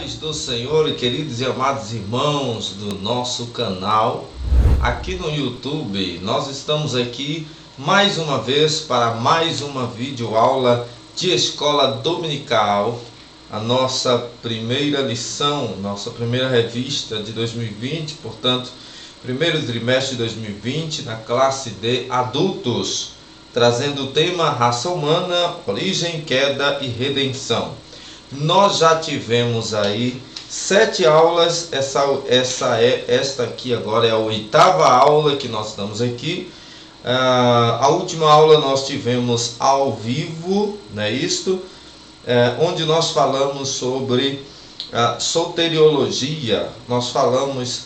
Paz do Senhor, queridos e amados irmãos do nosso canal aqui no YouTube. Nós estamos aqui mais uma vez para mais uma videoaula de escola dominical, a nossa primeira lição, nossa primeira revista de 2020, portanto, primeiro trimestre de 2020 na classe de adultos, trazendo o tema raça humana, origem, queda e redenção. Nós já tivemos aí 7 aulas, esta aqui agora é a 8ª aula que nós estamos aqui. A última aula nós tivemos ao vivo, não é isto? Onde nós falamos sobre soteriologia, nós falamos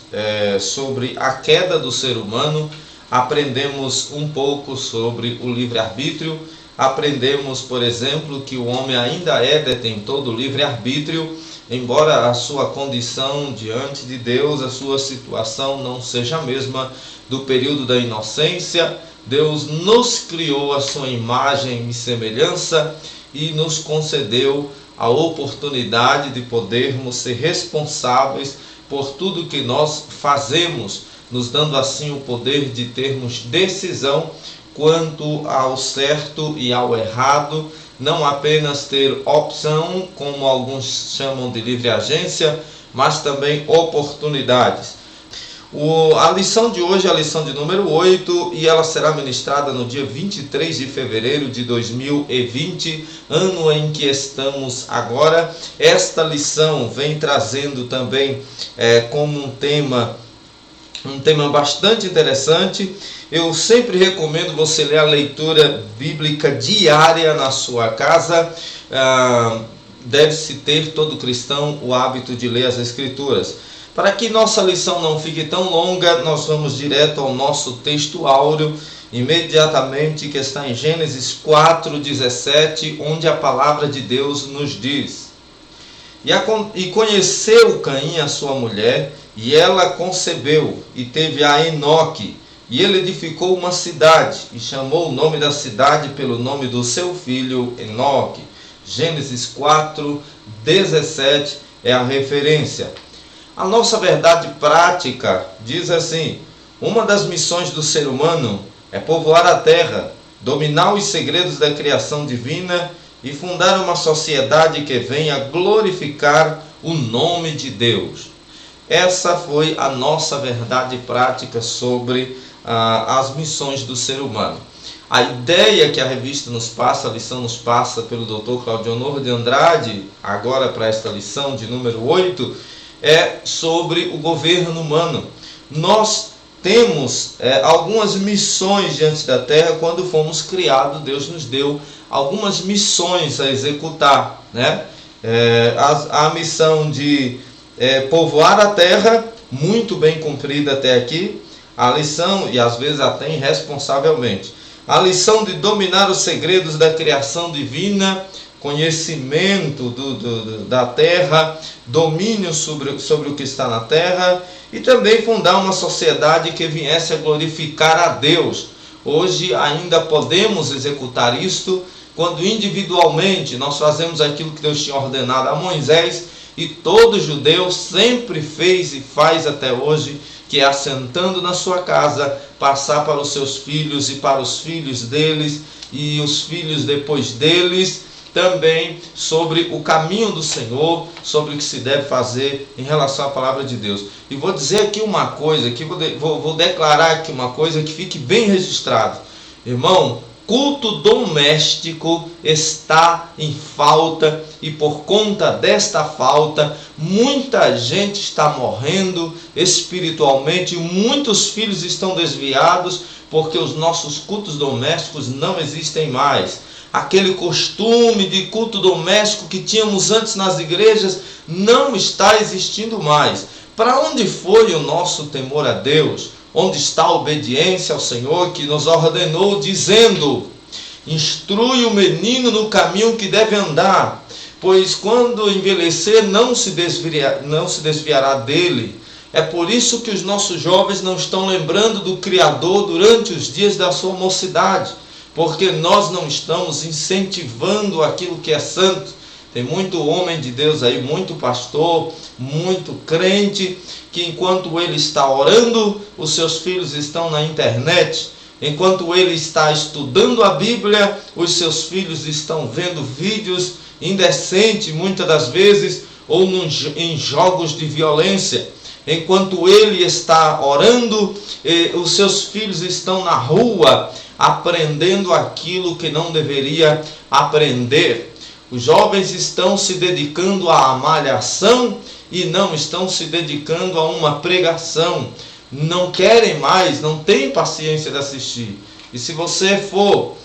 sobre a queda do ser humano, aprendemos um pouco sobre o livre-arbítrio. Aprendemos, por exemplo, que o homem ainda é detentor do livre-arbítrio, embora a sua condição diante de Deus, a sua situação não seja a mesma do período da inocência. Deus nos criou a sua imagem e semelhança e nos concedeu a oportunidade de podermos ser responsáveis por tudo que nós fazemos, nos dando assim o poder de termos decisão quanto ao certo e ao errado, não apenas ter opção, como alguns chamam de livre agência, mas também oportunidades. A lição de hoje é a lição de número 8 e ela será ministrada no dia 23 de fevereiro de 2020, ano em que estamos agora. Esta lição vem trazendo também como um tema bastante interessante. Eu sempre recomendo você ler a leitura bíblica diária na sua casa. Deve-se ter todo cristão o hábito de ler as Escrituras. Para que nossa lição não fique tão longa, nós vamos direto ao nosso texto áureo, imediatamente, que está em Gênesis 4:17, onde a palavra de Deus nos diz: E conheceu Caim a sua mulher, e ela concebeu, e teve a Enoque, e ele edificou uma cidade, e chamou o nome da cidade pelo nome do seu filho Enoque. Gênesis 4:17 é a referência. A nossa verdade prática diz assim: uma das missões do ser humano é povoar a terra, dominar os segredos da criação divina e fundar uma sociedade que venha glorificar o nome de Deus. Essa foi a nossa verdade prática sobre as missões do ser humano. A ideia que a revista nos passa, a lição nos passa pelo Dr. Claudionor de Andrade, agora para esta lição de número 8, é sobre o governo humano. Nós temos algumas missões diante da terra. Quando fomos criados, Deus nos deu algumas missões a executar, né? A missão de povoar a terra, muito bem cumprida até aqui. A lição, e às vezes até irresponsavelmente, a lição de dominar os segredos da criação divina, conhecimento da terra, domínio sobre o que está na terra, e também fundar uma sociedade que viesse a glorificar a Deus. Hoje ainda podemos executar isto, quando individualmente nós fazemos aquilo que Deus tinha ordenado a Moisés, e todo judeu sempre fez e faz até hoje, que é, assentando na sua casa, passar para os seus filhos e para os filhos deles, e os filhos depois deles, também sobre o caminho do Senhor, sobre o que se deve fazer em relação à palavra de Deus. E vou dizer aqui uma coisa, vou declarar aqui uma coisa que fique bem registrado. Irmão, culto doméstico está em falta, e por conta desta falta, muita gente está morrendo espiritualmente, muitos filhos estão desviados, porque os nossos cultos domésticos não existem mais. Aquele costume de culto doméstico que tínhamos antes nas igrejas não está existindo mais. Para onde foi o nosso temor a Deus? Onde está a obediência ao Senhor, que nos ordenou, dizendo: instrui o menino no caminho que deve andar, pois quando envelhecer não se desviará dele. É por isso que os nossos jovens não estão lembrando do Criador durante os dias da sua mocidade, porque nós não estamos incentivando aquilo que é santo. Tem muito homem de Deus aí, muito pastor, muito crente, que enquanto ele está orando, os seus filhos estão na internet. Enquanto ele está estudando a Bíblia, os seus filhos estão vendo vídeos indecentes, muitas das vezes, ou em jogos de violência. Enquanto ele está orando, os seus filhos estão na rua, aprendendo aquilo que não deveria aprender. Os jovens estão se dedicando à malhação e não estão se dedicando a uma pregação. Não querem mais, não têm paciência de assistir. E se você for,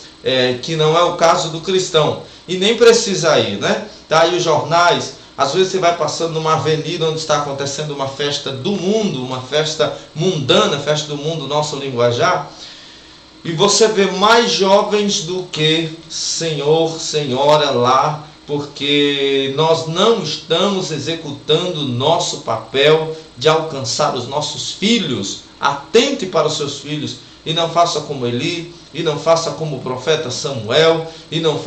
que não é o caso do cristão, e nem precisa ir, né? Tá aí os jornais, às vezes você vai passando numa avenida onde está acontecendo uma festa do mundo, uma festa mundana, festa do mundo, nosso linguajar, e você vê mais jovens do que senhor, senhora lá, porque nós não estamos executando o nosso papel de alcançar os nossos filhos. Atente para os seus filhos e não faça como Eli, e não faça como o profeta Samuel, e não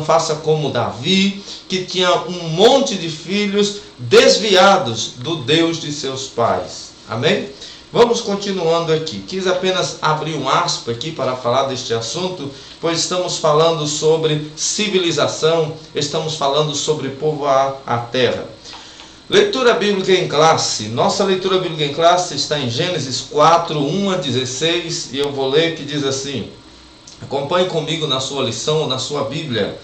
faça como Davi, que tinha um monte de filhos desviados do Deus de seus pais. Amém? Vamos continuando aqui. Quis apenas abrir um aspa aqui para falar deste assunto, pois estamos falando sobre civilização, estamos falando sobre povoar a terra. Leitura bíblica em classe. Nossa leitura bíblica em classe está em Gênesis 4, 1 a 16, e eu vou ler, que diz assim. Acompanhe comigo na sua lição, na sua Bíblia.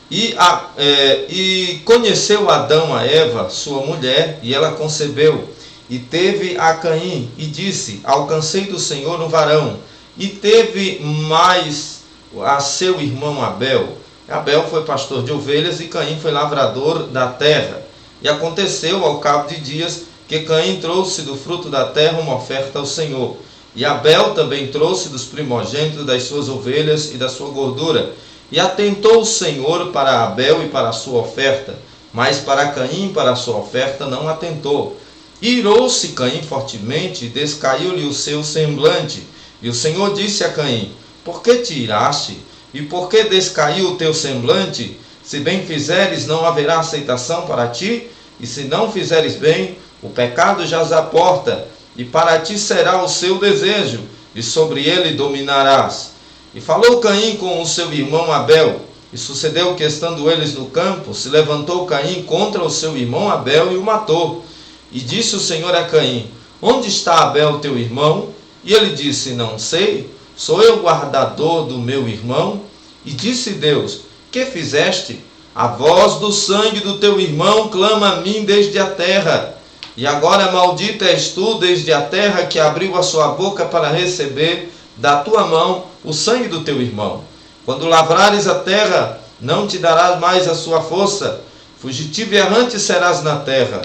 E conheceu Adão a Eva, sua mulher, e ela concebeu. E teve a Caim, e disse, alcancei do Senhor um varão. E teve mais a seu irmão Abel. Abel foi pastor de ovelhas, e Caim foi lavrador da terra. E aconteceu ao cabo de dias, que Caim trouxe do fruto da terra uma oferta ao Senhor. E Abel também trouxe dos primogênitos das suas ovelhas e da sua gordura. E atentou o Senhor para Abel e para a sua oferta, mas para Caim e para a sua oferta não atentou. Irou-se Caim fortemente, e descaiu-lhe o seu semblante. E o Senhor disse a Caim, por que te iraste? E por que descaiu o teu semblante? Se bem fizeres, não haverá aceitação para ti, e se não fizeres bem, o pecado jaz à porta, e para ti será o seu desejo, e sobre ele dominarás. E falou Caim com o seu irmão Abel, e sucedeu que, estando eles no campo, se levantou Caim contra o seu irmão Abel e o matou. E disse o Senhor a Caim, onde está Abel teu irmão? E ele disse, não sei, sou eu guardador do meu irmão? E disse Deus, que fizeste? A voz do sangue do teu irmão clama a mim desde a terra. E agora maldito és tu desde a terra, que abriu a sua boca para receber da tua mão o sangue do teu irmão. Quando lavrares a terra, não te darás mais a sua força. Fugitivo e errante serás na terra.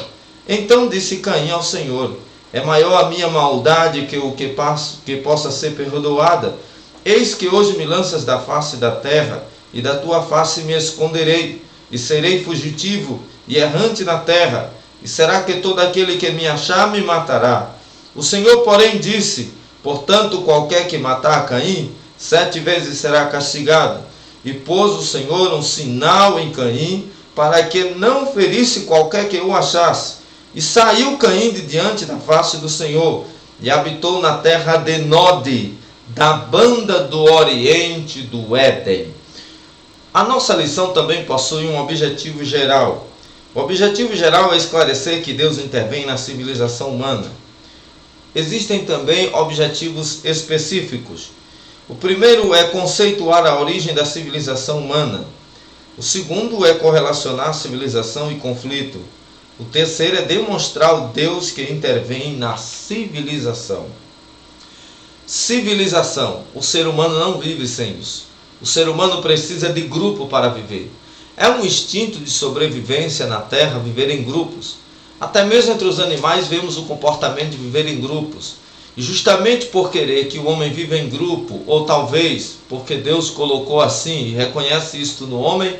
Então disse Caim ao Senhor, é maior a minha maldade que o que possa ser perdoada. Eis que hoje me lanças da face da terra, e da tua face me esconderei, e serei fugitivo e errante na terra. E será que todo aquele que me achar me matará? O Senhor, porém, disse, portanto, qualquer que matar Caim, 7 vezes será castigado. E pôs o Senhor um sinal em Caim, para que não ferisse qualquer que o achasse. E saiu Caim de diante da face do Senhor, e habitou na terra de Nod, da banda do oriente do Éden. A nossa lição também possui um objetivo geral. O objetivo geral é esclarecer que Deus intervém na civilização humana. Existem também objetivos específicos. O primeiro é conceituar a origem da civilização humana. O segundo é correlacionar civilização e conflito. O terceiro é demonstrar o Deus que intervém na civilização. Civilização. O ser humano não vive sem isso. O ser humano precisa de grupo para viver. É um instinto de sobrevivência na Terra viver em grupos. Até mesmo entre os animais vemos o comportamento de viver em grupos. E justamente por querer que o homem viva em grupo, ou talvez porque Deus colocou assim e reconhece isto no homem,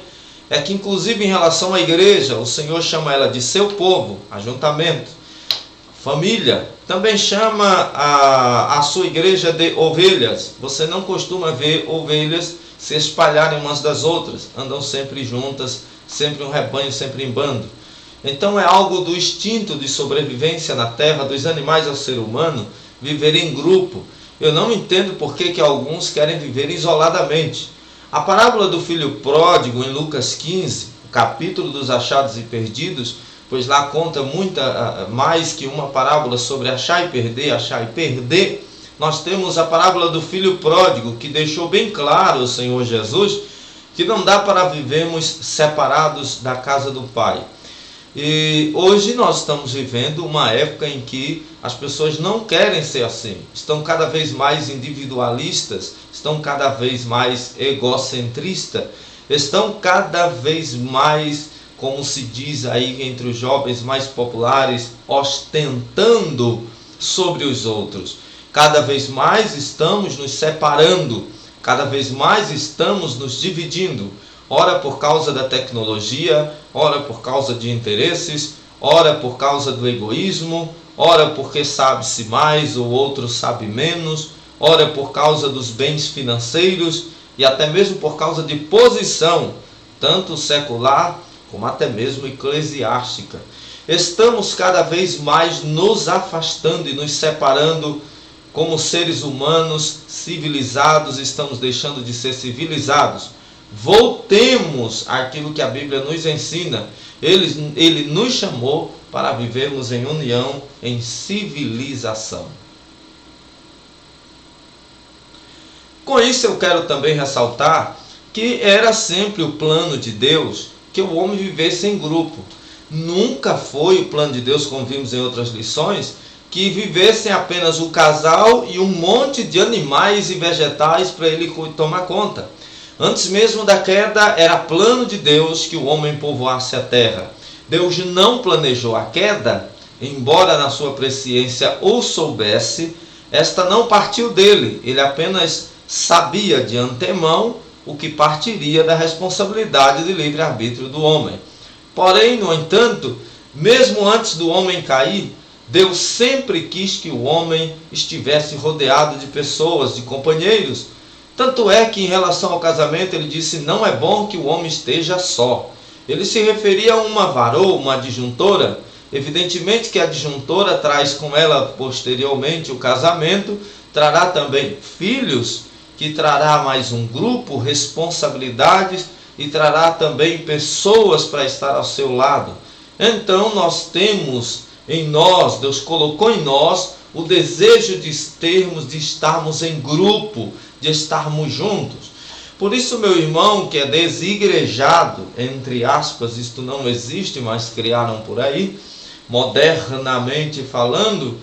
é que inclusive em relação à igreja, o Senhor chama ela de seu povo, ajuntamento, família. Também chama a sua igreja de ovelhas. Você não costuma ver ovelhas se espalharem umas das outras, andam sempre juntas, sempre um rebanho, sempre em bando. Então é algo do instinto de sobrevivência na terra, dos animais ao ser humano, viver em grupo. Eu não entendo por que alguns querem viver isoladamente. A parábola do filho pródigo em Lucas 15, o capítulo dos achados e perdidos, pois lá conta muita mais que uma parábola sobre achar e perder, achar e perder. Nós temos a parábola do filho pródigo, que deixou bem claro o Senhor Jesus que não dá para vivermos separados da casa do Pai. E hoje nós estamos vivendo uma época em que as pessoas não querem ser assim. Estão cada vez mais individualistas, estão cada vez mais egocentristas, estão cada vez mais, como se diz aí entre os jovens mais populares, ostentando sobre os outros. Cada vez mais estamos nos separando, cada vez mais estamos nos dividindo. Ora por causa da tecnologia, ora por causa de interesses, ora por causa do egoísmo, ora porque sabe-se mais ou outro sabe menos, ora por causa dos bens financeiros e até mesmo por causa de posição, tanto secular como até mesmo eclesiástica. Estamos cada vez mais nos afastando e nos separando. Como seres humanos civilizados, estamos deixando de ser civilizados. Voltemos àquilo que a Bíblia nos ensina. Ele nos chamou para vivermos em união, em civilização. Com isso eu quero também ressaltar que era sempre o plano de Deus que o homem vivesse em grupo. Nunca foi o plano de Deus, como vimos em outras lições, que vivessem apenas o casal e um monte de animais e vegetais para ele tomar conta. Antes mesmo da queda, era plano de Deus que o homem povoasse a terra. Deus não planejou a queda, embora na sua presciência o soubesse, esta não partiu dele. Ele apenas sabia de antemão o que partiria da responsabilidade de livre-arbítrio do homem. Porém, no entanto, mesmo antes do homem cair, Deus sempre quis que o homem estivesse rodeado de pessoas, de companheiros. Tanto é que em relação ao casamento ele disse: não é bom que o homem esteja só. Ele se referia a uma varoa, uma adjuntora. Evidentemente que a adjuntora traz com ela posteriormente o casamento, trará também filhos, que trará mais um grupo, responsabilidades, e trará também pessoas para estar ao seu lado. Então nós temos em nós, Deus colocou em nós o desejo de estarmos em grupo, de estarmos juntos. Por isso, meu irmão, que é desigrejado, entre aspas, isto não existe, mas criaram por aí, modernamente falando,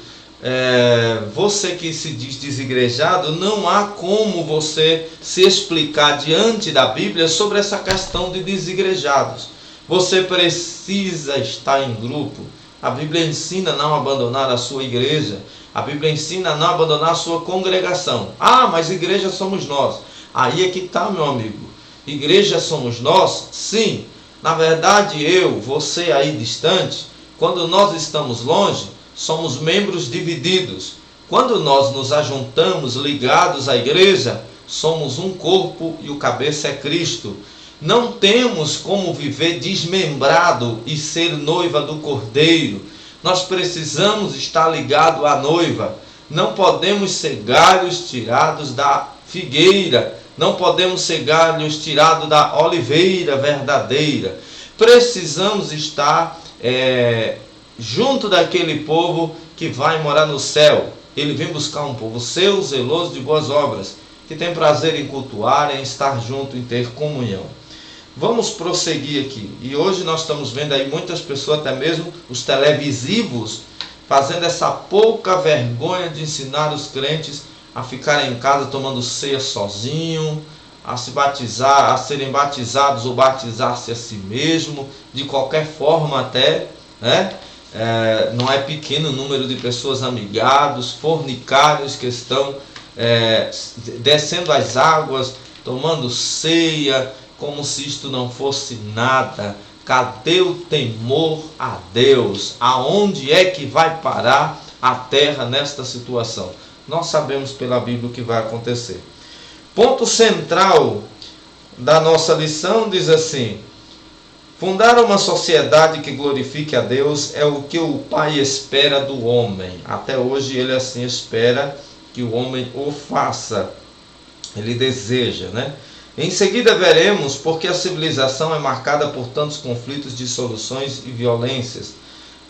você que se diz desigrejado, não há como você se explicar diante da Bíblia sobre essa questão de desigrejados. Você precisa estar em grupo. A Bíblia ensina a não abandonar a sua igreja. A Bíblia ensina a não abandonar a sua congregação. Ah, mas igreja somos nós. Aí é que está, meu amigo. Igreja somos nós? Sim. Na verdade, você aí distante, quando nós estamos longe, somos membros divididos. Quando nós nos ajuntamos ligados à igreja, somos um corpo e o cabeça é Cristo. Não temos como viver desmembrado e ser noiva do Cordeiro. Nós precisamos estar ligados à noiva. Não podemos ser galhos tirados da figueira. Não podemos ser galhos tirados da oliveira verdadeira. Precisamos estar junto daquele povo que vai morar no céu. Ele vem buscar um povo seu, zeloso de boas obras, que tem prazer em cultuar, em estar junto, em ter comunhão. Vamos prosseguir aqui. E hoje nós estamos vendo aí muitas pessoas, até mesmo os televisivos, fazendo essa pouca vergonha de ensinar os crentes a ficarem em casa tomando ceia sozinho, a se batizar, a serem batizados ou batizar-se a si mesmo, de qualquer forma até, né? Não é pequeno o número de pessoas amigados, fornicários que estão descendo as águas, tomando ceia, como se isto não fosse nada. Cadê o temor a Deus? Aonde é que vai parar a terra nesta situação? Nós sabemos pela Bíblia o que vai acontecer. Ponto central da nossa lição diz assim: fundar uma sociedade que glorifique a Deus é o que o Pai espera do homem. Até hoje ele assim espera que o homem o faça. Ele deseja, né? Em seguida veremos porque a civilização é marcada por tantos conflitos, dissoluções e violências.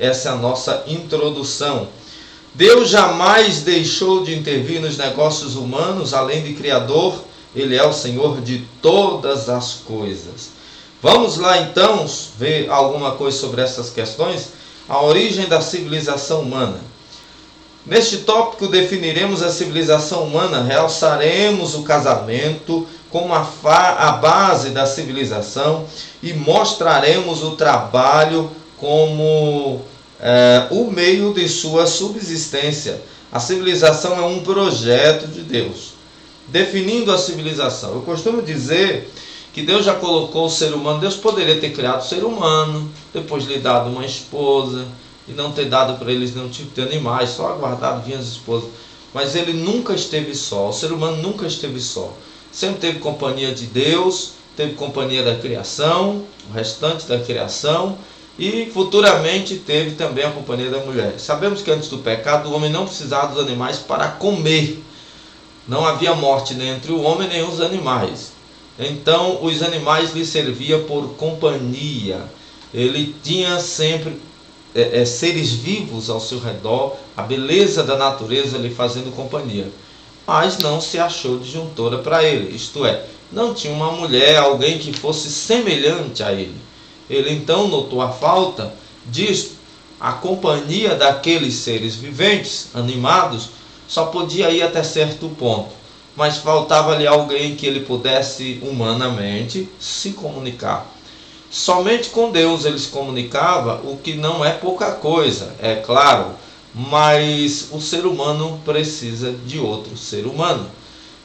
Essa é a nossa introdução. Deus jamais deixou de intervir nos negócios humanos, além de Criador, Ele é o Senhor de todas as coisas. Vamos lá então ver alguma coisa sobre essas questões? A origem da civilização humana. Neste tópico definiremos a civilização humana, realçaremos o casamento como a base da civilização e mostraremos o trabalho como o meio de sua subsistência. A civilização é um projeto de Deus. Definindo a civilização, eu costumo dizer que Deus já colocou o ser humano. Deus poderia ter criado o ser humano, depois lhe dado uma esposa, e não ter dado para eles nenhum tipo de animais, só aguardado vinha as esposas. Mas ele nunca esteve só, o ser humano nunca esteve só. Sempre teve companhia de Deus, teve companhia da criação, o restante da criação, e futuramente teve também a companhia da mulher. Sabemos que antes do pecado o homem não precisava dos animais para comer. Não havia morte nem entre o homem nem os animais. Então os animais lhe serviam por companhia. Ele tinha sempre seres vivos ao seu redor, a beleza da natureza lhe fazendo companhia. Mas não se achou disjuntora para ele, isto é, não tinha uma mulher, alguém que fosse semelhante a ele. Ele então notou a falta disto. A companhia daqueles seres viventes, animados, só podia ir até certo ponto, mas faltava-lhe alguém que ele pudesse humanamente se comunicar. Somente com Deus ele se comunicava, o que não é pouca coisa, é claro, mas o ser humano precisa de outro ser humano.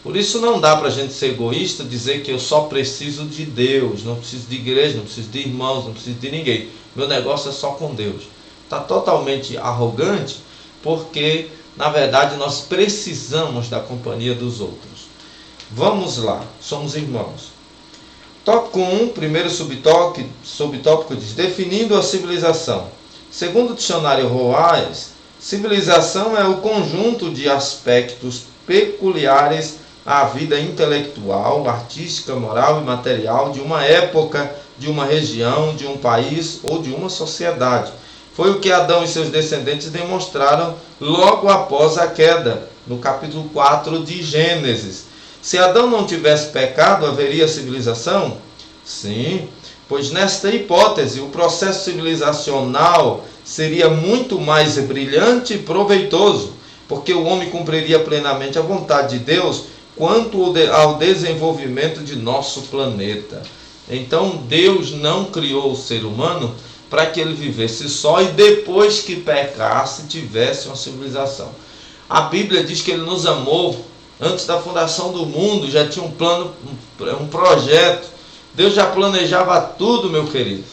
Por isso não dá para a gente ser egoísta, dizer que eu só preciso de Deus, não preciso de igreja, não preciso de irmãos, não preciso de ninguém. Meu negócio é só com Deus. Está totalmente arrogante, porque na verdade nós precisamos da companhia dos outros. Vamos lá, somos irmãos. Tópico 1, primeiro subtópico diz: definindo a civilização. Segundo o dicionário Roais, civilização é o conjunto de aspectos peculiares à vida intelectual, artística, moral e material de uma época, de uma região, de um país ou de uma sociedade. Foi o que Adão e seus descendentes demonstraram logo após a queda, no capítulo 4 de Gênesis. Se Adão não tivesse pecado, haveria civilização? Sim, pois nesta hipótese o processo civilizacional seria muito mais brilhante e proveitoso, porque o homem cumpriria plenamente a vontade de Deus quanto ao desenvolvimento de nosso planeta. Então Deus não criou o ser humano para que ele vivesse só e depois que pecasse tivesse uma civilização. A Bíblia diz que ele nos amou antes da fundação do mundo, já tinha um plano, um projeto. Deus já planejava tudo, meu querido.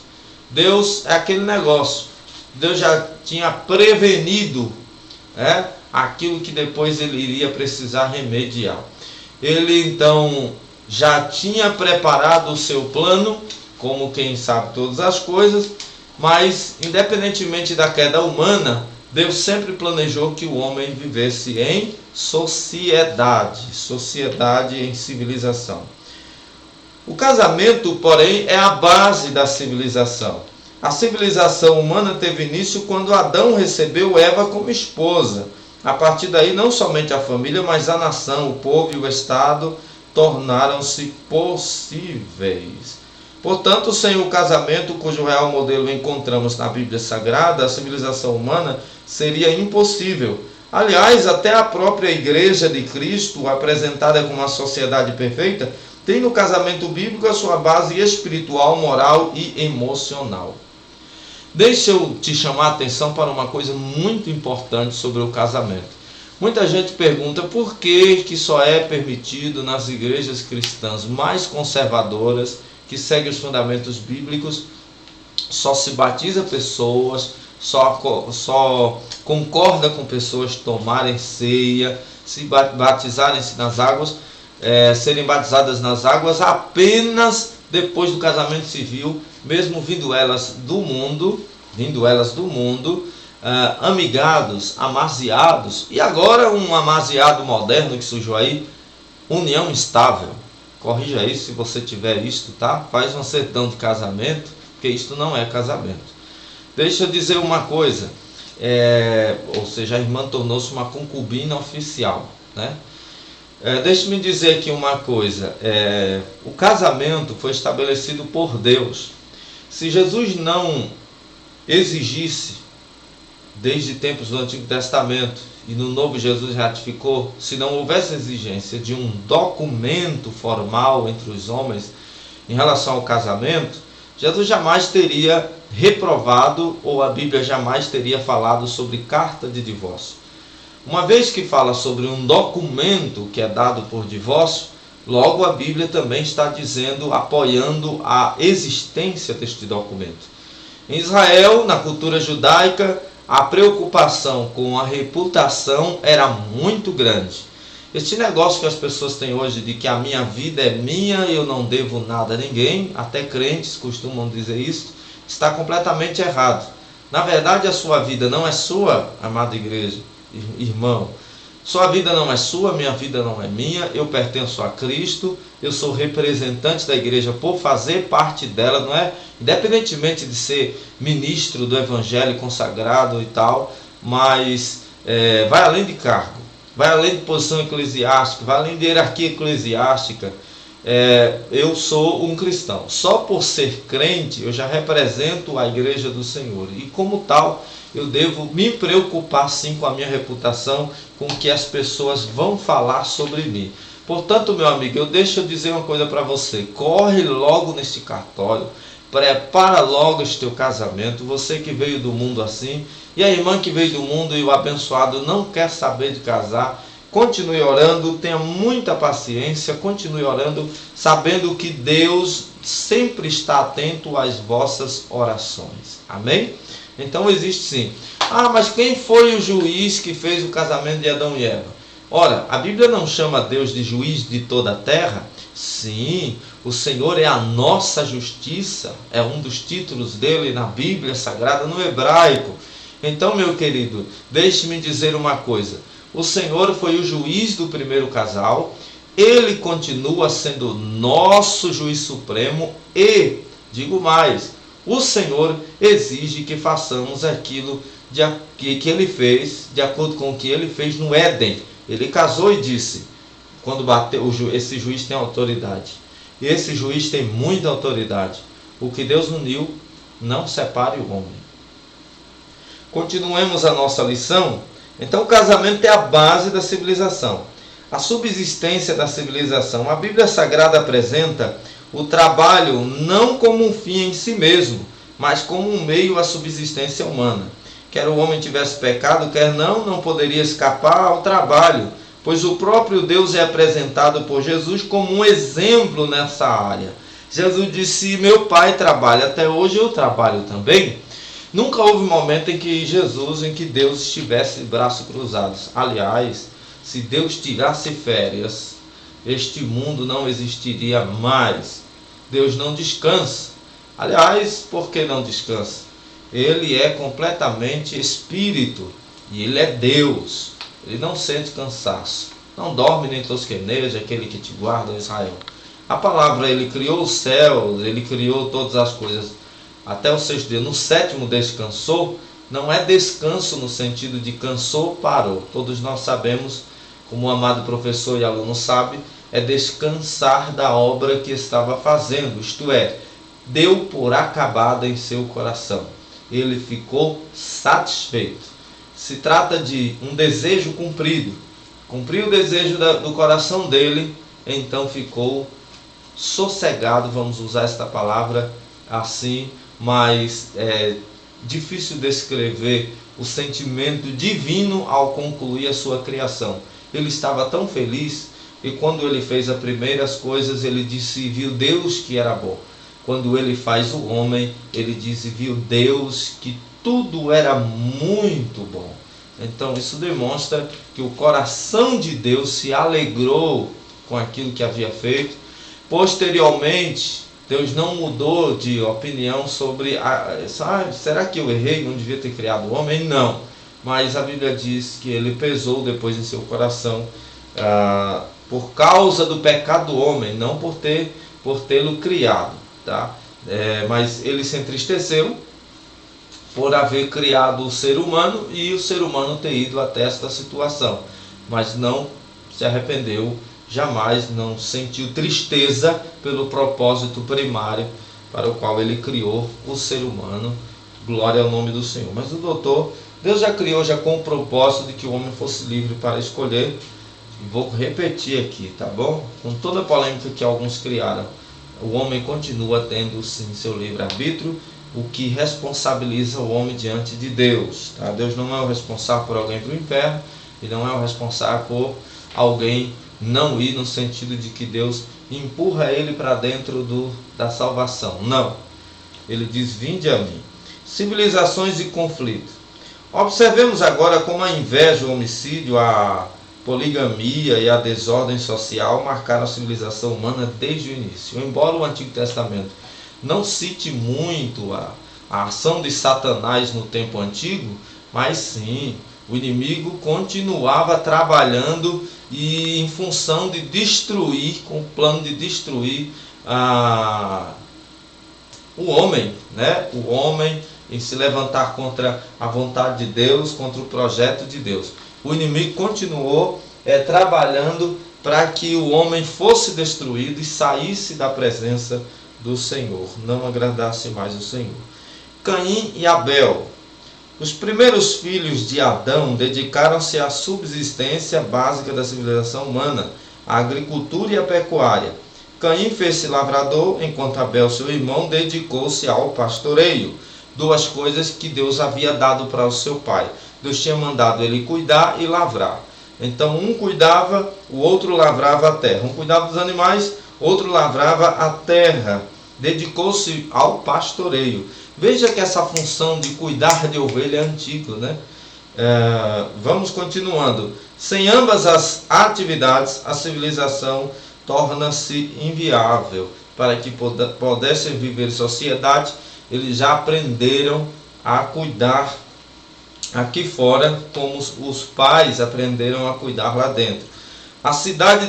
Deus é aquele negócio. Deus já tinha prevenido aquilo que depois ele iria precisar remediar. Ele então já tinha preparado o seu plano, como quem sabe todas as coisas, mas independentemente da queda humana, Deus sempre planejou que o homem vivesse em sociedade em civilização. O casamento, porém, é a base da civilização. A civilização humana teve início quando Adão recebeu Eva como esposa. A partir daí, não somente a família, mas a nação, o povo e o Estado tornaram-se possíveis. Portanto, sem o casamento, cujo real modelo encontramos na Bíblia Sagrada, a civilização humana seria impossível. Aliás, até a própria Igreja de Cristo, apresentada como uma sociedade perfeita, tem no casamento bíblico a sua base espiritual, moral e emocional. Deixa eu te chamar a atenção para uma coisa muito importante sobre o casamento. Muita gente pergunta por que só é permitido nas igrejas cristãs mais conservadoras, que seguem os fundamentos bíblicos, só se batiza pessoas, só concorda com pessoas tomarem ceia, se batizarem-se nas águas, serem batizadas nas águas apenas depois do casamento civil, mesmo vindo elas do mundo, amigados, amaziados, e agora um amaziado moderno que surgiu aí, união estável. Corrija isso se você tiver isto, tá? Faz uma certidão de casamento, porque isto não é casamento. Deixa eu dizer uma coisa, ou seja, a irmã tornou-se uma concubina oficial, né? Deixe-me dizer aqui uma coisa, o casamento foi estabelecido por Deus. Se Jesus não exigisse, desde tempos do Antigo Testamento, e no Novo Jesus ratificou, se não houvesse exigência de um documento formal entre os homens em relação ao casamento, Jesus jamais teria reprovado, ou a Bíblia jamais teria falado sobre carta de divórcio. Uma vez que fala sobre um documento que é dado por divórcio, logo a Bíblia também está dizendo, apoiando a existência deste documento. Em Israel, na cultura judaica, a preocupação com a reputação era muito grande. Este negócio que as pessoas têm hoje de que a minha vida é minha e eu não devo nada a ninguém, até crentes costumam dizer isso, está completamente errado. Na verdade, a sua vida não é sua, amada igreja, irmão. Sua vida não é sua, minha vida não é minha, eu pertenço a Cristo, eu sou representante da igreja por fazer parte dela, não é? Independentemente de ser ministro do evangelho consagrado e tal, mas vai além de cargo, vai além de posição eclesiástica, vai além de hierarquia eclesiástica. Eu sou um cristão. Só por ser crente, eu já represento a igreja do Senhor. E como tal, eu devo me preocupar sim com a minha reputação, com o que as pessoas vão falar sobre mim. Portanto, meu amigo, deixa eu dizer uma coisa para você. Corre logo neste cartório, prepara logo este teu casamento. Você que veio do mundo assim, e a irmã que veio do mundo e o abençoado não quer saber de casar, continue orando, tenha muita paciência, continue orando, sabendo que Deus sempre está atento às vossas orações. Amém? Então existe sim. Mas quem foi o juiz que fez o casamento de Adão e Eva? Ora, a Bíblia não chama Deus de juiz de toda a terra? Sim, o Senhor é a nossa justiça, é um dos títulos dele na Bíblia Sagrada, no hebraico. Então, meu querido, deixe-me dizer uma coisa. O Senhor foi o juiz do primeiro casal, ele continua sendo nosso juiz supremo e, digo mais, o Senhor exige que façamos aquilo que ele fez, de acordo com o que ele fez no Éden. Ele casou e disse, quando bateu, esse juiz tem autoridade. E esse juiz tem muita autoridade. O que Deus uniu, não separe o homem. Continuemos a nossa lição. Então o casamento é a base da civilização. A subsistência da civilização. A Bíblia Sagrada apresenta o trabalho não como um fim em si mesmo, mas como um meio à subsistência humana. Quer o homem tivesse pecado, quer não poderia escapar ao trabalho, pois o próprio Deus é apresentado por Jesus como um exemplo nessa área. Jesus disse, meu Pai trabalha até hoje, eu trabalho também. Nunca houve momento em que Deus estivesse de braços cruzados. Aliás, se Deus tirasse férias, este mundo não existiria mais. Deus não descansa. Aliás, por que não descansa? Ele é completamente espírito e ele é Deus. Ele não sente cansaço. Não dorme nem tosqueneja, aquele que te guarda, Israel. A palavra, ele criou os céus, ele criou todas as coisas até o sexto dia. No sétimo descansou. Não é descanso no sentido de cansou, parou. Todos nós sabemos, como o amado professor e aluno sabe, é descansar da obra que estava fazendo. Isto é, deu por acabada em seu coração. Ele ficou satisfeito. Se trata de um desejo cumprido. Cumpriu o desejo do coração dele, então ficou sossegado, vamos usar esta palavra assim, mas é difícil descrever o sentimento divino ao concluir a sua criação. Ele estava tão feliz e quando ele fez as primeiras coisas, ele disse, viu Deus que era bom. Quando ele faz o homem, ele diz, viu Deus que tudo era muito bom. Então isso demonstra que o coração de Deus se alegrou com aquilo que havia feito. Posteriormente, Deus não mudou de opinião sobre, será que eu errei, não devia ter criado o homem? Não, mas a Bíblia diz que ele pesou depois em seu coração, por causa do pecado do homem, não por tê-lo criado, tá? Mas ele se entristeceu por haver criado o ser humano e o ser humano ter ido até esta situação, mas não se arrependeu jamais, não sentiu tristeza pelo propósito primário para o qual ele criou o ser humano. Glória ao nome do Senhor. Mas o doutor, Deus já criou já com o propósito de que o homem fosse livre para escolher. Vou repetir aqui, tá bom? Com toda a polêmica que alguns criaram, o homem continua tendo sim seu livre-arbítrio, o que responsabiliza o homem diante de Deus, tá? Deus não é o responsável por alguém para o inferno, e não é o responsável por alguém não ir no sentido de que Deus empurra ele para dentro da salvação. Não. Ele diz: vinde a mim. Civilizações e conflito. Observemos agora como a inveja, o homicídio, a poligamia e a desordem social marcaram a civilização humana desde o início. Embora o Antigo Testamento não cite muito a ação de Satanás no tempo antigo, mas sim, o inimigo continuava trabalhando e em função de destruir, com o plano de destruir o homem, né? O homem em se levantar contra a vontade de Deus, contra o projeto de Deus. O inimigo continuou trabalhando para que o homem fosse destruído e saísse da presença do Senhor, não agradasse mais o Senhor. Caim e Abel. Os primeiros filhos de Adão dedicaram-se à subsistência básica da civilização humana, à agricultura e à pecuária. Caim fez-se lavrador, enquanto Abel, seu irmão, dedicou-se ao pastoreio. Duas coisas que Deus havia dado para o seu pai. Deus tinha mandado ele cuidar e lavrar. Então um cuidava, o outro lavrava a terra. Um cuidava dos animais, outro lavrava a terra. Dedicou-se ao pastoreio. Veja que essa função de cuidar de ovelha é antiga, né? Vamos continuando. Sem ambas as atividades, a civilização torna-se inviável. Para que pudessem viver em sociedade, eles já aprenderam a cuidar aqui fora, como os pais aprenderam a cuidar lá dentro. A cidade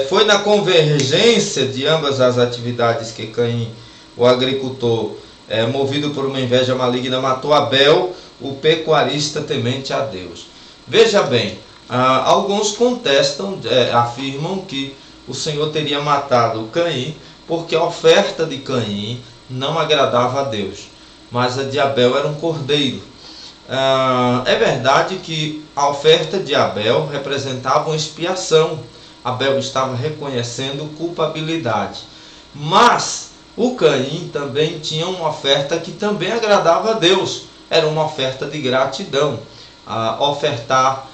foi na convergência de ambas as atividades que Caim, o agricultor, movido por uma inveja maligna, matou Abel, o pecuarista temente a Deus. Veja bem, alguns contestam, afirmam que o Senhor teria matado Caim porque a oferta de Caim não agradava a Deus, mas a de Abel era um cordeiro. É verdade que a oferta de Abel representava uma expiação. Abel estava reconhecendo culpabilidade, mas o Caim também tinha uma oferta que também agradava a Deus. Era uma oferta de gratidão. Ofertar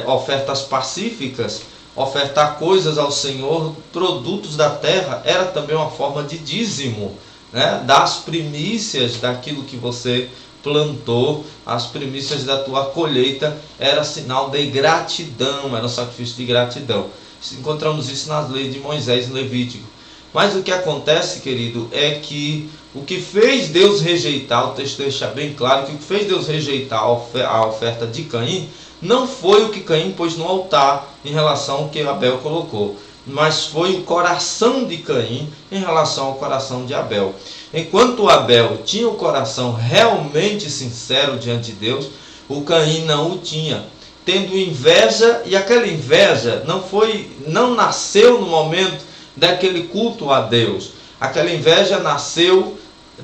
ofertas pacíficas, ofertar coisas ao Senhor, produtos da terra, era também uma forma de dízimo, né? Das primícias daquilo que você plantou, as primícias da tua colheita, era sinal de gratidão, era um sacrifício de gratidão. Encontramos isso nas leis de Moisés e Levítico. Mas o que acontece, querido, é que o que fez Deus rejeitar, o texto deixa bem claro que o que fez Deus rejeitar a oferta de Caim não foi o que Caim pôs no altar em relação ao que Abel colocou, mas foi o coração de Caim em relação ao coração de Abel. Enquanto Abel tinha o coração realmente sincero diante de Deus, o Caim não o tinha, tendo inveja, e aquela inveja não nasceu no momento daquele culto a Deus. Aquela inveja nasceu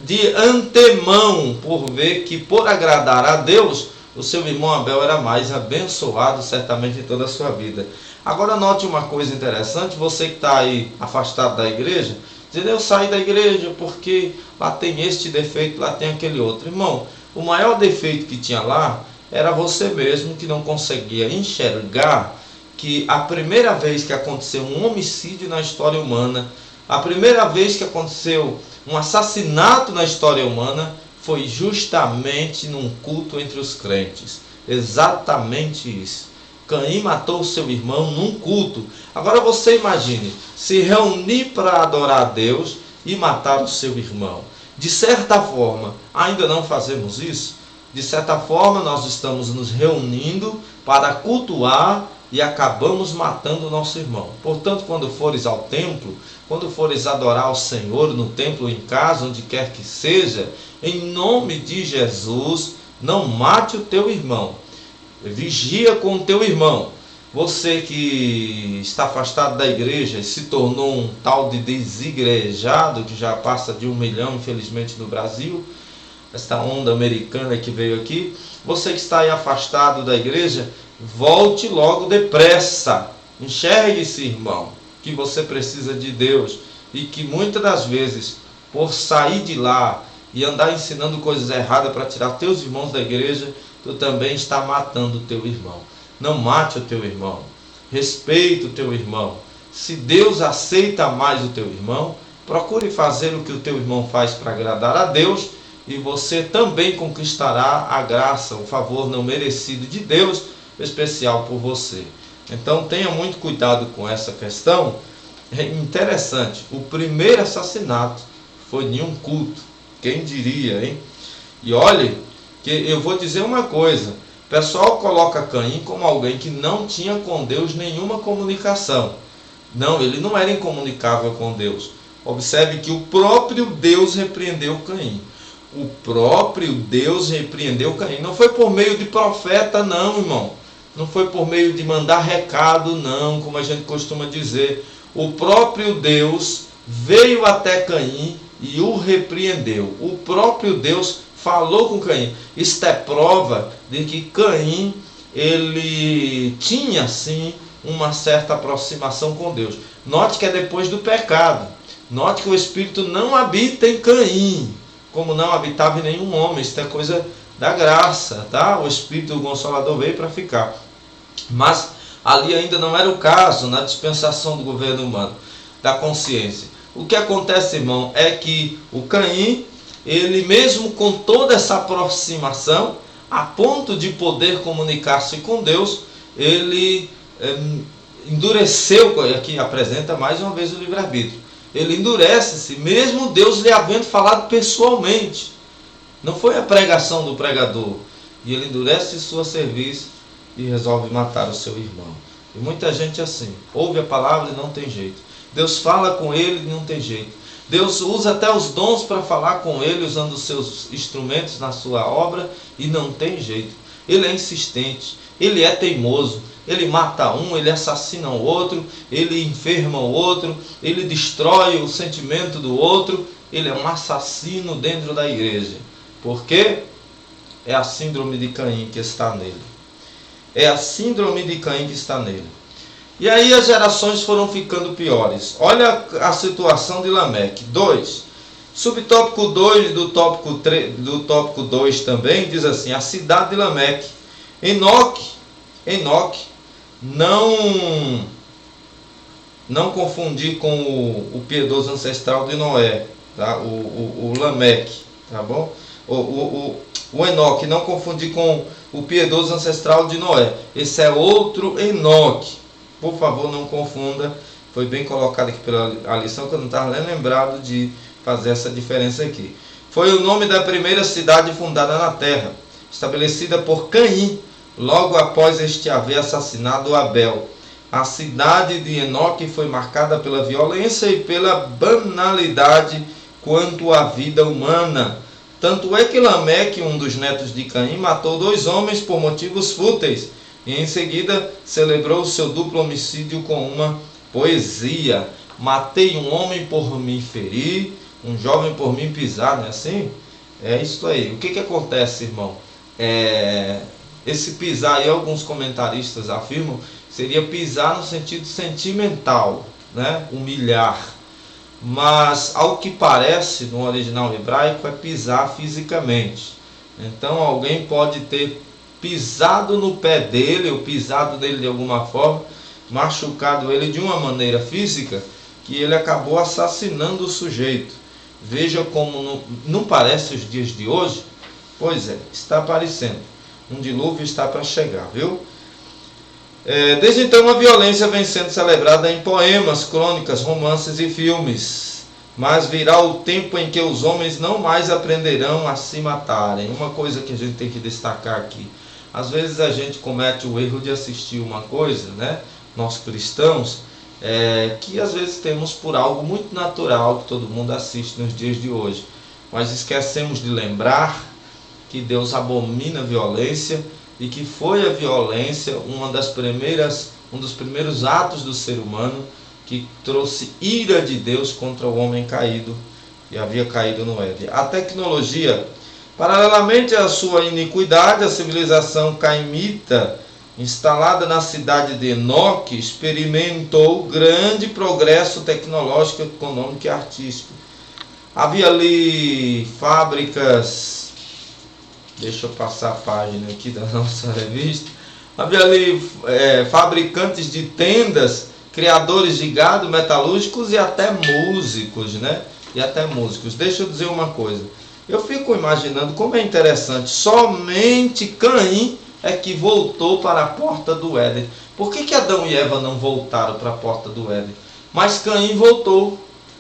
de antemão, por ver que por agradar a Deus, o seu irmão Abel era mais abençoado certamente em toda a sua vida. Agora note uma coisa interessante, você que está aí afastado da igreja, dizendo: eu saí da igreja porque lá tem este defeito, lá tem aquele outro. Irmão, o maior defeito que tinha lá era você mesmo, que não conseguia enxergar que a primeira vez que aconteceu um homicídio na história humana, a primeira vez que aconteceu um assassinato na história humana, foi justamente num culto entre os crentes. Exatamente isso. Caim matou o seu irmão num culto. Agora você imagine, se reunir para adorar a Deus e matar o seu irmão. De certa forma, ainda não fazemos isso? De certa forma, nós estamos nos reunindo para cultuar e acabamos matando o nosso irmão. Portanto, quando fores ao templo, quando fores adorar o Senhor no templo, em casa, onde quer que seja, em nome de Jesus, não mate o teu irmão. Vigia com o teu irmão. Você que está afastado da igreja e se tornou um tal de desigrejado, que já passa de 1 milhão, infelizmente, no Brasil, esta onda americana que veio aqui, você que está aí afastado da igreja, volte logo depressa. Enxergue-se, irmão, que você precisa de Deus e que muitas das vezes, por sair de lá e andar ensinando coisas erradas para tirar teus irmãos da igreja, tu também está matando o teu irmão. Não mate o teu irmão. Respeite o teu irmão. Se Deus aceita mais o teu irmão, procure fazer o que o teu irmão faz para agradar a Deus, e você também conquistará a graça, o favor não merecido de Deus, especial por você. Então tenha muito cuidado com essa questão. É interessante, o primeiro assassinato foi em um culto. Quem diria, hein? E olhe, que eu vou dizer uma coisa. O pessoal coloca Caim como alguém que não tinha com Deus nenhuma comunicação. Não, ele não era incomunicável com Deus. Observe que o próprio Deus repreendeu Caim. O próprio Deus repreendeu Caim. Não foi por meio de profeta, não, irmão. Não foi por meio de mandar recado, não, como a gente costuma dizer. O próprio Deus veio até Caim e o repreendeu. O próprio Deus falou com Caim. Isto é prova de que Caim, ele tinha sim uma certa aproximação com Deus. Note que é depois do pecado. Note que o Espírito não habita em Caim, como não habitava em nenhum homem. Isto é coisa da graça, tá? O Espírito do Consolador veio para ficar. Mas ali ainda não era o caso, na dispensação do governo humano, da consciência. O que acontece, irmão, é que o Caim, ele mesmo com toda essa aproximação, a ponto de poder comunicar-se com Deus, ele endureceu, aqui apresenta mais uma vez o livre-arbítrio, ele endurece-se, mesmo Deus lhe havendo falado pessoalmente. Não foi a pregação do pregador. E ele endurece sua cerviz e resolve matar o seu irmão. E muita gente assim, ouve a palavra e não tem jeito. Deus fala com ele e não tem jeito. Deus usa até os dons para falar com ele, usando os seus instrumentos na sua obra, e não tem jeito. Ele é insistente, ele é teimoso, ele mata um, ele assassina o outro, ele enferma o outro, ele destrói o sentimento do outro. Ele é um assassino dentro da igreja. Por quê? É a síndrome de Caim que está nele. É a síndrome de Caim que está nele. E aí as gerações foram ficando piores. Olha a situação de Lameque. 2. Subtópico 2 do tópico 2 também diz assim: a cidade de Lameque. Enoque, não confundir com o piedoso ancestral de Noé, tá? O Lameque, tá bom? O Enoque, não confundir com o piedoso ancestral de Noé. Esse é outro Enoque. Por favor, não confunda. Foi bem colocado aqui pela lição, que eu não estava lembrado de fazer essa diferença aqui. Foi o nome da primeira cidade fundada na terra, estabelecida por Caim, logo após este haver assassinado Abel. A cidade de Enoque foi marcada pela violência e pela banalidade quanto à vida humana. Tanto é que Lameque, um dos netos de Caim, matou 2 homens por motivos fúteis, e em seguida celebrou o seu duplo homicídio com uma poesia. Matei um homem por me ferir, um jovem por me pisar, não é assim? É isso aí. O que acontece, irmão? Esse pisar aí, alguns comentaristas afirmam, seria pisar no sentido sentimental, né? Humilhar. Mas, ao que parece, no original hebraico, é pisar fisicamente. Então, alguém pode ter pisado no pé dele, ou pisado nele de alguma forma, machucado ele de uma maneira física, que ele acabou assassinando o sujeito. Veja como não parece os dias de hoje? Pois é, está aparecendo. Um dilúvio está para chegar, viu? Desde então, a violência vem sendo celebrada em poemas, crônicas, romances e filmes. Mas virá o tempo em que os homens não mais aprenderão a se matarem. Uma coisa que a gente tem que destacar aqui. Às vezes a gente comete o erro de assistir uma coisa, né? Nós cristãos, que às vezes temos por algo muito natural que todo mundo assiste nos dias de hoje. Mas esquecemos de lembrar que Deus abomina a violência e que foi a violência um dos primeiros atos do ser humano que trouxe ira de Deus contra o homem caído, que havia caído no Éden. A tecnologia, paralelamente à sua iniquidade, a civilização caimita, instalada na cidade de Enoque, experimentou grande progresso tecnológico, econômico e artístico. Havia ali fábricas. Deixa eu passar a página aqui da nossa revista. Havia ali fabricantes de tendas, criadores de gado, metalúrgicos e até músicos, né? Deixa eu dizer uma coisa. Eu fico imaginando como é interessante. Somente Caim é que voltou para a porta do Éden. Por que Adão e Eva não voltaram para a porta do Éden? Mas Caim voltou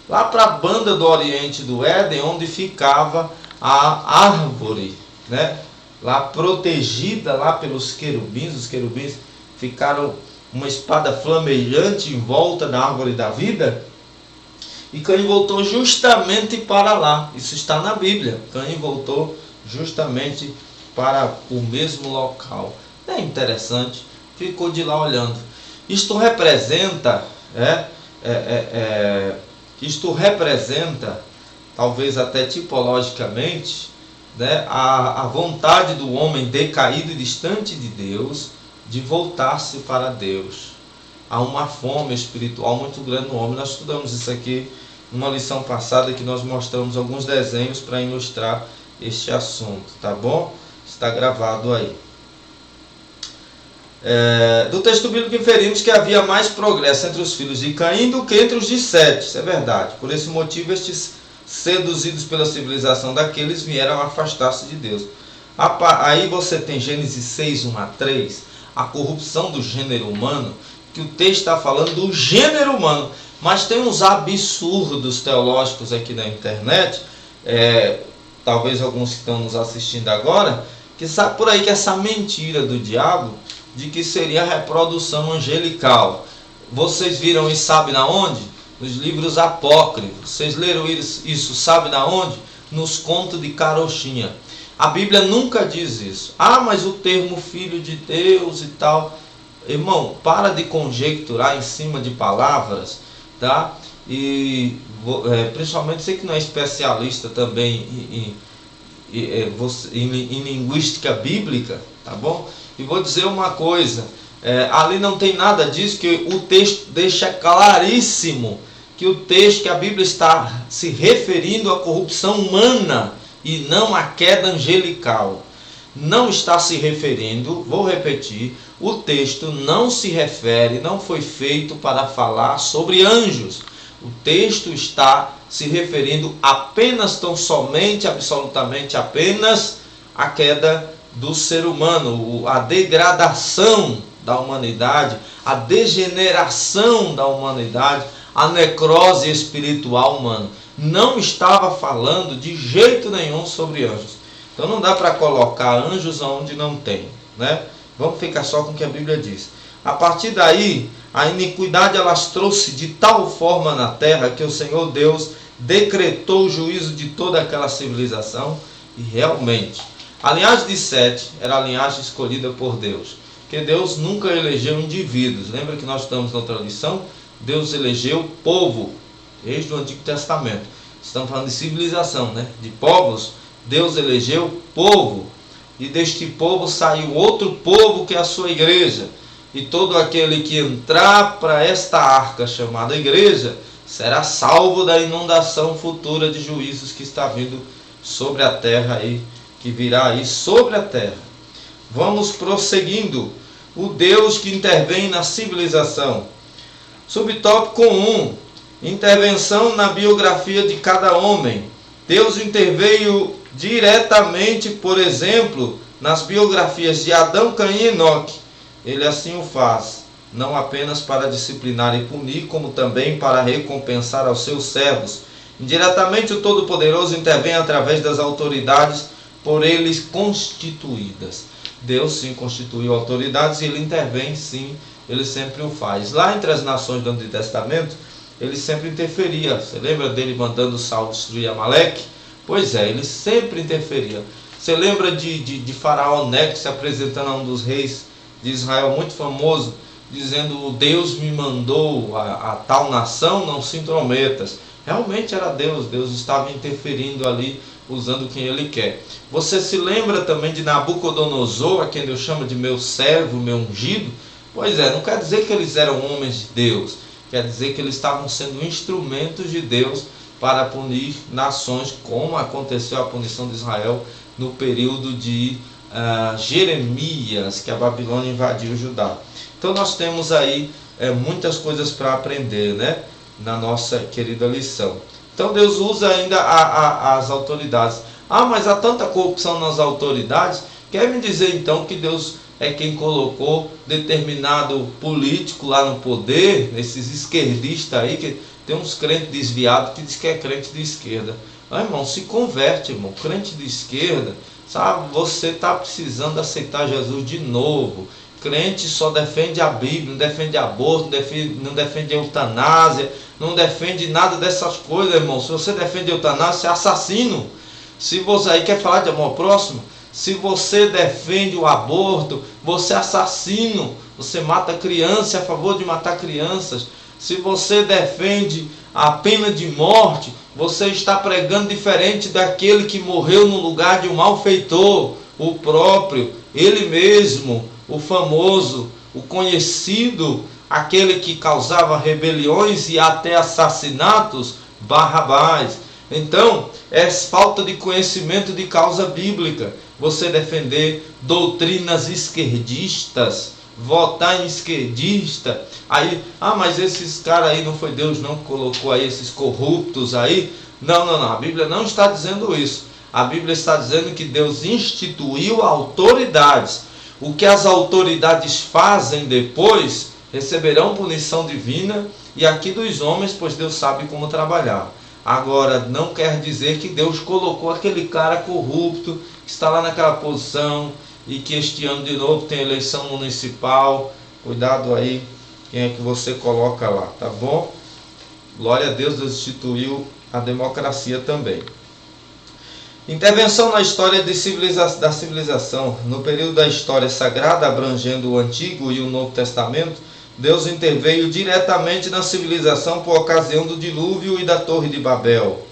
lá para a banda do oriente do Éden, onde ficava a árvore, né? Lá protegida lá pelos querubins. Os querubins ficaram uma espada flamejante em volta da árvore da vida. E Caim voltou justamente para lá. Isso está na Bíblia. Caim voltou justamente para o mesmo local. É interessante. Ficou de lá olhando. Isto representa, talvez até tipologicamente, né, a vontade do homem decaído e distante de Deus de voltar-se para Deus. Há uma fome espiritual muito grande no homem. Nós estudamos isso aqui numa lição passada, que nós mostramos alguns desenhos para ilustrar este assunto, tá bom? Está gravado aí. Do texto bíblico inferimos que havia mais progresso entre os filhos de Caim do que entre os de Sete. Isso é verdade. Por esse motivo, estes, seduzidos pela civilização daqueles, vieram afastar-se de Deus. Aí você tem Gênesis 6, 1 a 3, a corrupção do gênero humano, que o texto está falando do gênero humano. Mas tem uns absurdos teológicos aqui na internet, talvez alguns que estão nos assistindo agora, que sabe por aí que essa mentira do diabo, de que seria a reprodução angelical. Vocês viram e sabem na onde? Nos livros apócrifos. Vocês leram isso, sabe na onde? Nos contos de carochinha. A Bíblia nunca diz isso. Mas o termo filho de Deus e tal. Irmão, para de conjecturar em cima de palavras, tá? E principalmente você que não é especialista também em linguística bíblica, tá bom? E vou dizer uma coisa, ali não tem nada disso, que o texto deixa claríssimo que a Bíblia está se referindo à corrupção humana e não à queda angelical. Não está se referindo, vou repetir, o texto não se refere, não foi feito para falar sobre anjos. O texto está se referindo apenas, tão somente, absolutamente apenas à queda do ser humano, a degradação da humanidade, a degeneração da humanidade, a necrose espiritual humana. Não estava falando de jeito nenhum sobre anjos. Então não dá para colocar anjos onde não tem, né? Vamos ficar só com o que a Bíblia diz. A partir daí, a iniquidade alastrou-se de tal forma na terra que o Senhor Deus decretou o juízo de toda aquela civilização. E realmente, a linhagem de Sete era a linhagem escolhida por Deus. Porque Deus nunca elegeu indivíduos. Lembra que nós estamos na outra lição? Deus elegeu povo, desde o Antigo Testamento. Estamos falando de civilização, né? De povos. Deus elegeu povo. E deste povo saiu outro povo, que é a sua igreja. E todo aquele que entrar para esta arca chamada igreja será salvo da inundação futura de juízos que está vindo sobre a terra aí, que virá aí sobre a terra. Vamos prosseguindo. O Deus que intervém na civilização. Subtópico 1. Intervenção na biografia de cada homem. Deus interveio diretamente, por exemplo, nas biografias de Adão, Caim e Enoque. Ele assim o faz, não apenas para disciplinar e punir, como também para recompensar aos seus servos. Indiretamente, o Todo-Poderoso intervém através das autoridades por eles constituídas. Deus sim constituiu autoridades e ele intervém sim, ele sempre o faz. Lá entre as nações do Antigo Testamento, ele sempre interferia. Você lembra dele mandando Saul destruir Amaleque? Pois é, ele sempre interferia. Você lembra de Faraó Neco se apresentando a um dos reis de Israel muito famoso, dizendo: Deus me mandou a tal nação, não se intrometas. Realmente era Deus, Deus estava interferindo ali, usando quem ele quer. Você se lembra também de Nabucodonosor, a quem Deus chama de meu servo, meu ungido? Pois é, não quer dizer que eles eram homens de Deus, quer dizer que eles estavam sendo instrumentos de Deus para punir nações, como aconteceu a punição de Israel no período de Jeremias, que a Babilônia invadiu Judá. Então nós temos aí muitas coisas para aprender, né, na nossa querida lição. Então Deus usa ainda as autoridades. Mas há tanta corrupção nas autoridades. Quer me dizer então que Deus é quem colocou determinado político lá no poder, esses esquerdistas aí, que tem uns crentes desviados que diz que é crente de esquerda. Irmão, se converte, irmão. Crente de esquerda, sabe, você está precisando aceitar Jesus de novo. Crente só defende a Bíblia, não defende aborto, não defende eutanásia, não defende nada dessas coisas, irmão. Se você defende eutanásia, você é assassino. Se você aí quer falar de amor ao próximo, se você defende o aborto, você é assassino. Você mata criança, é a favor de matar crianças. Se você defende a pena de morte, você está pregando diferente daquele que morreu no lugar de um malfeitor, o próprio, ele mesmo, o famoso, o conhecido, aquele que causava rebeliões e até assassinatos, Barrabás. Então, é falta de conhecimento de causa bíblica. Você defender doutrinas esquerdistas, votar em esquerdista, aí, mas esses caras aí não foi Deus não que colocou aí esses corruptos aí? Não, a Bíblia não está dizendo isso. A Bíblia está dizendo que Deus instituiu autoridades. O que as autoridades fazem depois, receberão punição divina, e aqui dos homens, pois Deus sabe como trabalhar. Agora, não quer dizer que Deus colocou aquele cara corrupto, que está lá naquela posição, e que este ano de novo tem eleição municipal. Cuidado aí, quem é que você coloca lá, tá bom? Glória a Deus, Deus instituiu a democracia também. Intervenção na história da civilização. No período da história sagrada, abrangendo o Antigo e o Novo Testamento, Deus interveio diretamente na civilização por ocasião do dilúvio e da Torre de Babel.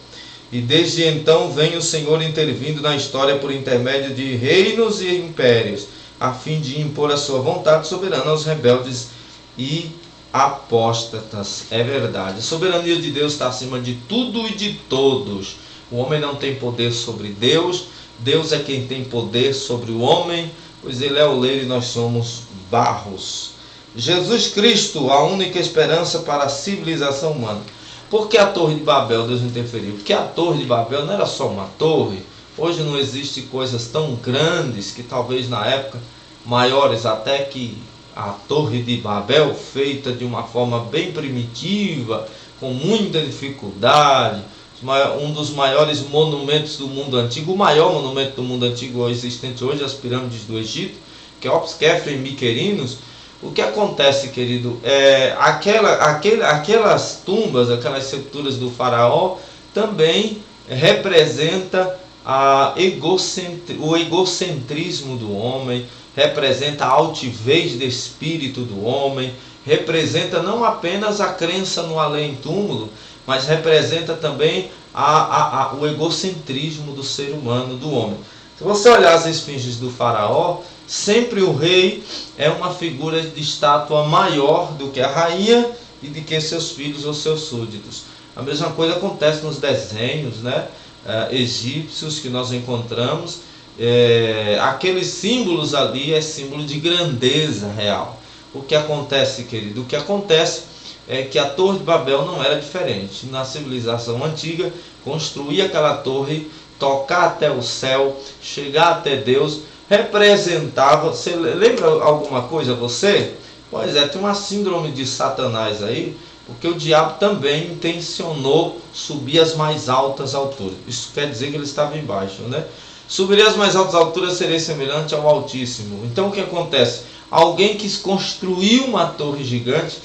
E desde então vem o Senhor intervindo na história por intermédio de reinos e impérios, a fim de impor a sua vontade soberana aos rebeldes e apóstatas. É verdade. A soberania de Deus está acima de tudo e de todos. O homem não tem poder sobre Deus. Deus é quem tem poder sobre o homem, pois ele é oleiro e nós somos barros. Jesus Cristo, a única esperança para a civilização humana. Por que a Torre de Babel Deus interferiu? Porque a Torre de Babel não era só uma torre. Hoje não existe coisas tão grandes, que talvez na época maiores até que a Torre de Babel, feita de uma forma bem primitiva, com muita dificuldade, um dos maiores monumentos do mundo antigo, o maior monumento do mundo antigo existente hoje, as pirâmides do Egito, Keops, e Miquerinos. O que acontece, querido, aquelas tumbas, aquelas sepulturas do faraó, também representa o egocentrismo do homem, representa a altivez de espírito do homem, representa não apenas a crença no além-túmulo, mas representa também o egocentrismo do ser humano, do homem. Se você olhar as esfinges do faraó, sempre o rei é uma figura de estátua maior do que a rainha e de que seus filhos ou seus súditos. A mesma coisa acontece nos desenhos, né, egípcios que nós encontramos. Aqueles símbolos ali é símbolo de grandeza real. O que acontece, querido? O que acontece é que a Torre de Babel não era diferente. Na civilização antiga, construir aquela torre, tocar até o céu, chegar até Deus, representava, você lembra alguma coisa você? Pois é, tem uma síndrome de Satanás aí, porque o diabo também intencionou subir às mais altas alturas. Isso quer dizer que ele estava embaixo, né? Subir às mais altas alturas seria semelhante ao Altíssimo. Então o que acontece? Alguém quis construir uma torre gigante,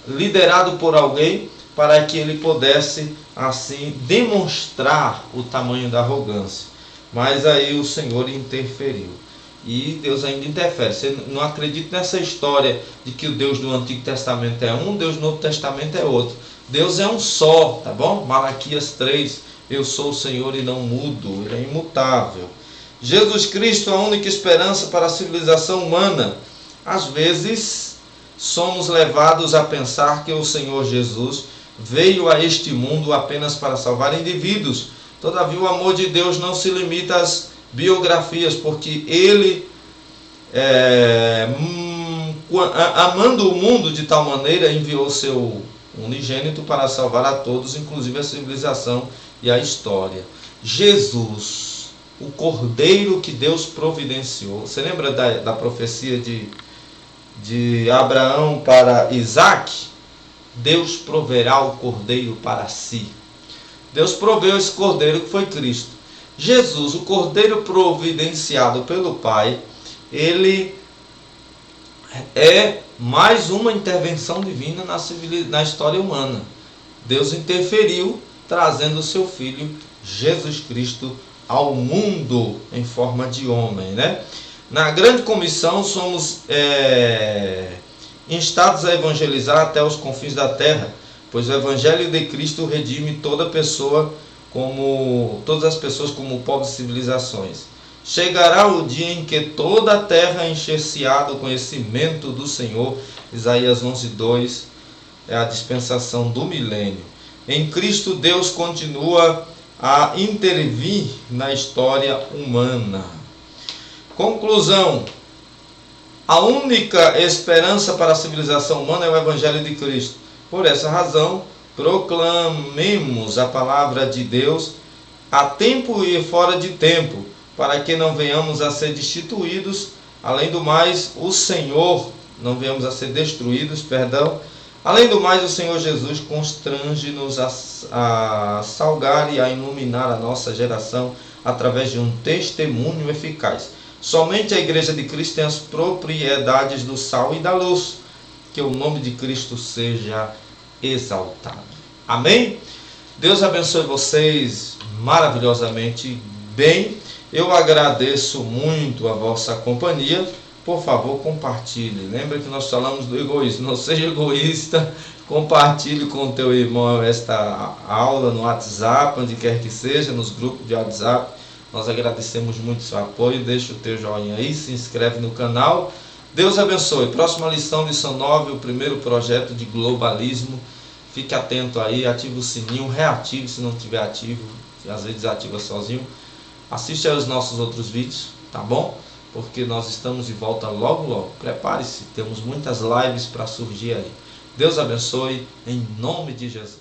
liderado por alguém, para que ele pudesse assim demonstrar o tamanho da arrogância. Mas aí o Senhor interferiu. E Deus ainda interfere. Você não acredita nessa história de que o Deus do Antigo Testamento é um, Deus do Novo Testamento é outro. Deus é um só, tá bom? Malaquias 3, eu sou o Senhor e não mudo, ele é imutável. Jesus Cristo é a única esperança para a civilização humana. Às vezes somos levados a pensar que o Senhor Jesus veio a este mundo apenas para salvar indivíduos. Todavia o amor de Deus não se limita às biografias, porque ele, amando o mundo de tal maneira, enviou seu unigênito para salvar a todos, inclusive a civilização e a história. Jesus, o Cordeiro que Deus providenciou. Você lembra da profecia de Abraão para Isaac? Deus proverá o Cordeiro para si. Deus proveu esse Cordeiro que foi Cristo. Jesus, o Cordeiro providenciado pelo Pai, ele é mais uma intervenção divina na história humana. Deus interferiu, trazendo o seu Filho, Jesus Cristo, ao mundo em forma de homem, né? Na grande comissão somos instados a evangelizar até os confins da terra, pois o Evangelho de Cristo redime todas as pessoas como povos e civilizações. Chegará o dia em que toda a terra encher-se-á do conhecimento do Senhor. Isaías 11:2 é a dispensação do milênio. Em Cristo Deus continua a intervir na história humana. Conclusão: a única esperança para a civilização humana é o Evangelho de Cristo. Por essa razão, proclamemos a palavra de Deus a tempo e fora de tempo, para que não venhamos a ser destituídos. Além do mais, não venhamos a ser destruídos, perdão. Além do mais, o Senhor Jesus constrange-nos a salgar e a iluminar a nossa geração através de um testemunho eficaz. Somente a Igreja de Cristo tem as propriedades do sal e da luz. Que o nome de Cristo seja exaltado. Amém? Deus abençoe vocês maravilhosamente bem. Eu agradeço muito a vossa companhia. Por favor, compartilhe. Lembra que nós falamos do egoísmo. Não seja egoísta. Compartilhe com o teu irmão esta aula no WhatsApp, onde quer que seja, nos grupos de WhatsApp. Nós agradecemos muito o seu apoio. Deixa o teu joinha aí, se inscreve no canal. Deus abençoe. Próxima lição, lição 9, o primeiro projeto de globalismo. Fique atento aí, ative o sininho, reative se não estiver ativo, às vezes ativa sozinho. Assiste aos nossos outros vídeos, tá bom? Porque nós estamos de volta logo logo. Prepare-se, temos muitas lives para surgir aí. Deus abençoe, em nome de Jesus.